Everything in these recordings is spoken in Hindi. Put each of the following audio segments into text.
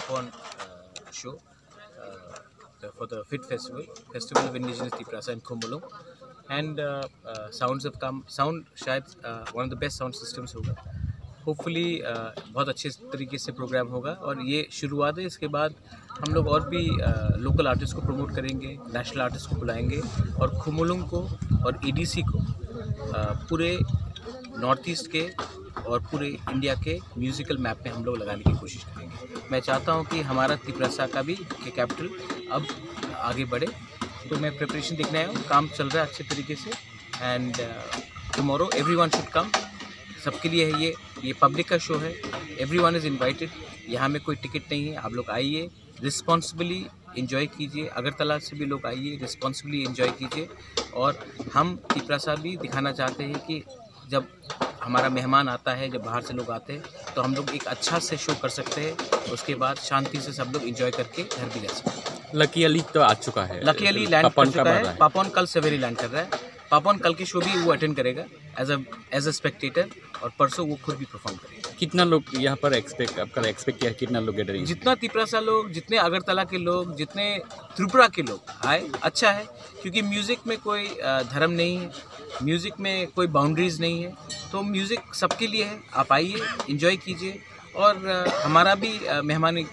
pop-on show for the FIT Festival of Indigenous Tiprasa in Khumulung. And sounds have come. Sound शायद one of the best sound systems होगा. होपफुली बहुत अच्छे तरीके से प्रोग्राम होगा और ये शुरुआत है. इसके बाद हम लोग और भी लोकल आर्टिस्ट को प्रमोट करेंगे, नेशनल आर्टिस्ट को बुलाएंगे और खुमुलुंग को और एडीसी को पूरे नॉर्थ ईस्ट के और पूरे इंडिया के म्यूज़िकल मैप में हम लोग लगाने की कोशिश करेंगे. मैं चाहता हूँ कि हमारा तिप्रासा का भी कैपिटल अब आगे बढ़े. तो मैं प्रिपरेशन देखने आया हूँ, काम चल रहा है अच्छे तरीके से. And tomorrow everyone should come. सबके लिए है ये पब्लिक का शो है. Everyone is invited. यहाँ में कोई टिकट नहीं है. आप लोग आइए, रिस्पॉन्सिबली एंजॉय कीजिए. अगरतला से भी लोग आइए, रिस्पॉन्सिबली एंजॉय कीजिए. और हम तिप्रासा भी दिखाना चाहते हैं कि जब हमारा मेहमान आता है, जब बाहर से लोग आते हैं, तो हम लोग एक अच्छा से शो कर सकते हैं. उसके बाद शांति से सब लोग एंजॉय करके घर भी जा सकते हैं. लकी अली तो आ चुका है. लकी अली लैंड कर चुका है. पापन कल सवेरे लैंड कर रहा है. पापन कल के शो भी वो अटेंड करेगा एज अ स्पेक्टेटर और परसों वो खुद भी परफॉर्म करेगा. कितना लोग यहाँ पर एक्सपेक्ट किया? कितना लोग गैदरिंग? जितना तिप्रासा लोग, जितने अगरतला के लोग, जितने त्रिपुरा के लोग आए, अच्छा है. क्योंकि म्यूज़िक में कोई धर्म नहीं है, म्यूज़िक में कोई बाउंड्रीज़ नहीं है. तो म्यूज़िक सबके लिए है. आप आइए, एंजॉय कीजिए. और हमारा भी मेहमान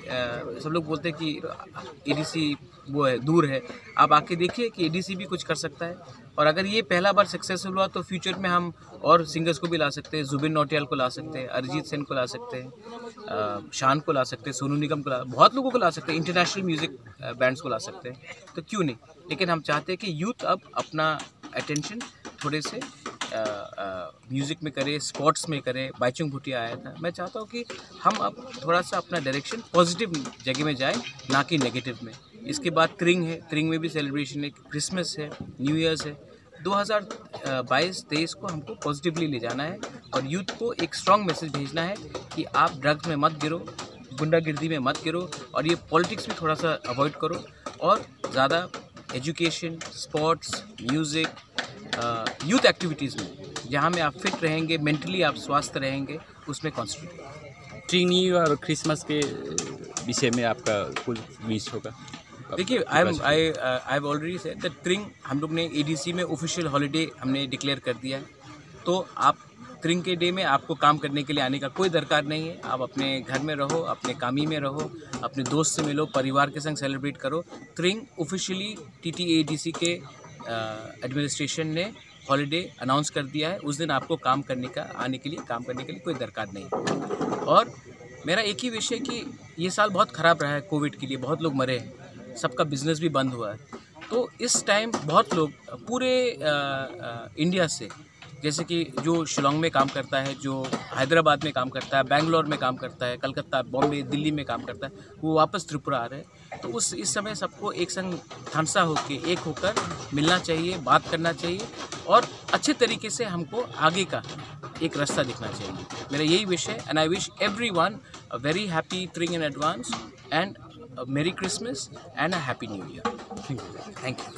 सब लोग बोलते हैं कि एडीसी वो है, दूर है. आप आके देखिए कि एडीसी भी कुछ कर सकता है. और अगर ये पहला बार सक्सेसफुल हुआ तो फ्यूचर में हम और सिंगर्स को भी ला सकते हैं. जुबिन नौटियाल को ला सकते हैं, अरिजीत सिंह को ला सकते हैं, शान को ला सकते हैं, सोनू निगम को बहुत लोगों को ला सकते हैं, इंटरनेशनल म्यूज़िक बैंड्स को ला सकते हैं. तो क्यों नहीं. लेकिन हम चाहते हैं कि यूथ अब अपना अटेंशन थोड़े से म्यूज़िक में करे, स्पोर्ट्स में करे. बाइचुंग भूटिया आया था. मैं चाहता हूँ कि हम अब थोड़ा सा अपना डायरेक्शन पॉजिटिव जगह में जाए, ना कि नेगेटिव में. इसके बाद त्रिंग है. त्रिंग में भी सेलिब्रेशन है, क्रिसमस है, न्यू ईयर्स है. 2022-23 को हमको पॉजिटिवली ले जाना है और यूथ को एक स्ट्रॉन्ग मैसेज भेजना है कि आप ड्रग्स में मत गिरो, गुंडागिर्दी में मत गिरो और ये पॉलिटिक्स भी थोड़ा सा अवॉइड करो. और ज़्यादा education, sports, music, youth activities में जहाँ में आप फिट रहेंगे, मेंटली आप स्वस्थ रहेंगे, उसमें कॉन्सेंट्रेट करें. न्यू ईयर और क्रिसमस के विषय में आपका कुछ विश होगा? देखिए, I have already said that thing हम लोग ने एडीसी में ऑफिशियल हॉलीडे हमने डिक्लेयर कर दिया है. तो आप त्रिंग के डे में आपको काम करने के लिए आने का कोई दरकार नहीं है. आप अपने घर में रहो, अपने कामी में रहो, अपने दोस्त से मिलो, परिवार के संग सेलिब्रेट करो. त्रिंग ऑफिशियली TTADC के एडमिनिस्ट्रेशन ने हॉलीडे अनाउंस कर दिया है. उस दिन आपको काम करने का, आने के लिए, काम करने के लिए कोई दरकार नहीं है. और मेरा एक ही विषय कि ये साल बहुत ख़राब रहा है कोविड के लिए. बहुत लोग मरे हैं, सबका बिजनेस भी बंद हुआ है. तो इस टाइम बहुत लोग पूरे इंडिया से, जैसे कि जो शिलोंग में काम करता है, जो हैदराबाद में काम करता है, बेंगलोर में काम करता है, कलकत्ता, बॉम्बे, दिल्ली में काम करता है, वो वापस त्रिपुरा आ रहे हैं. तो इस समय सबको एक संग थानसा होकर, एक होकर मिलना चाहिए, बात करना चाहिए और अच्छे तरीके से हमको आगे का एक रास्ता दिखना चाहिए. मेरा यही विश है. And I wish everyone a very happy thing in advance and a Merry Christmas and a Happy New Year. Thank you.